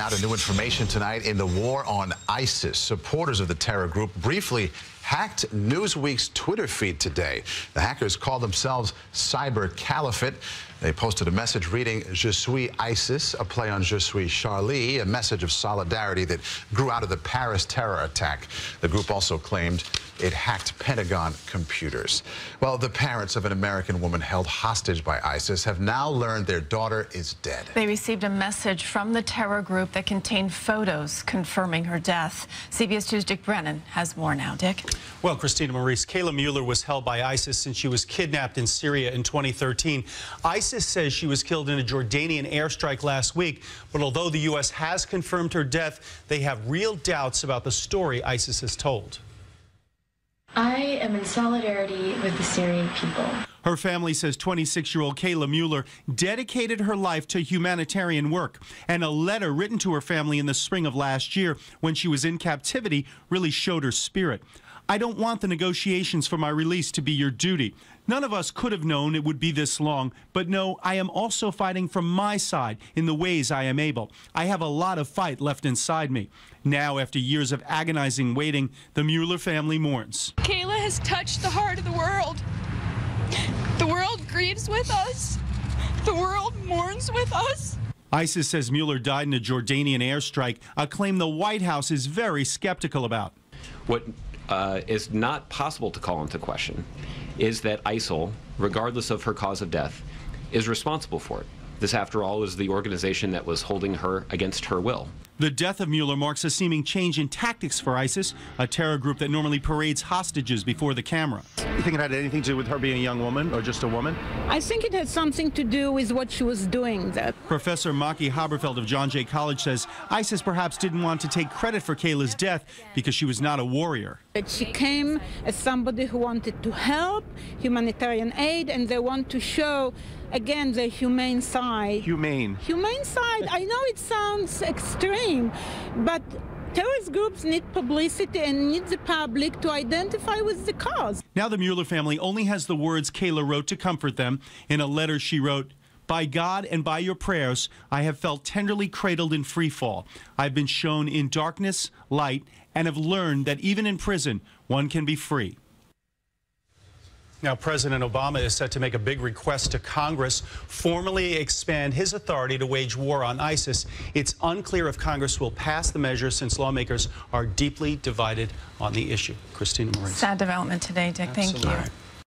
now to new information tonight in the war on ISIS. Supporters of the terror group briefly hacked Newsweek's Twitter feed today. The hackers call themselves Cyber Caliphate. They posted a message reading, "Je suis ISIS," a play on "Je suis Charlie," a message of solidarity that grew out of the Paris terror attack. The group also claimed it hacked Pentagon computers. Well, the parents of an American woman held hostage by ISIS have now learned their daughter is dead. They received a message from the terror group that contained photos confirming her death. CBS 2's Dick Brennan has more now. Dick? Well, Christina Maurice, Kayla Mueller was held by ISIS since she was kidnapped in Syria in 2013. ISIS says she was killed in a Jordanian airstrike last week, but although the U.S. has confirmed her death, they have real doubts about the story ISIS has told. I am in solidarity with the Syrian people. Her family says 26-year-old Kayla Mueller dedicated her life to humanitarian work, and a letter written to her family in the spring of last year when she was in captivity really showed her spirit. "I don't want the negotiations for my release to be your duty. None of us could have known it would be this long, but no, I am also fighting from my side in the ways I am able. I have a lot of fight left inside me." Now, after years of agonizing waiting, the Mueller family mourns. Kayla has touched the heart of the world. The world grieves with us. The world mourns with us. ISIS says Mueller died in a Jordanian airstrike, a claim the White House is very skeptical about. What is not possible to call into question is that ISIL, regardless of her cause of death, is responsible for it. This, after all, is the organization that was holding her against her will. The death of Mueller marks a seeming change in tactics for ISIS, a terror group that normally parades hostages before the camera. You think it had anything to do with her being a young woman or just a woman? I think it had something to do with what she was doing. Professor Maki Haberfeld of John Jay College says ISIS perhaps didn't want to take credit for Kayla's death because she was not a warrior. She came as somebody who wanted to help, humanitarian aid, and they want to show, again, the humane side. Humane side. I know it sounds extreme, but terrorist groups need publicity and need the public to identify with the cause. Now the Mueller family only has the words Kayla wrote to comfort them. In a letter she wrote, "By God and by your prayers, I have felt tenderly cradled in free fall. I've been shown in darkness, light, and have learned that even in prison, one can be free." Now, President Obama is set to make a big request to Congress, formally expand his authority to wage war on ISIS. It's unclear if Congress will pass the measure since lawmakers are deeply divided on the issue. Christina Maurice. Sad development today, Dick. Absolutely. Thank you.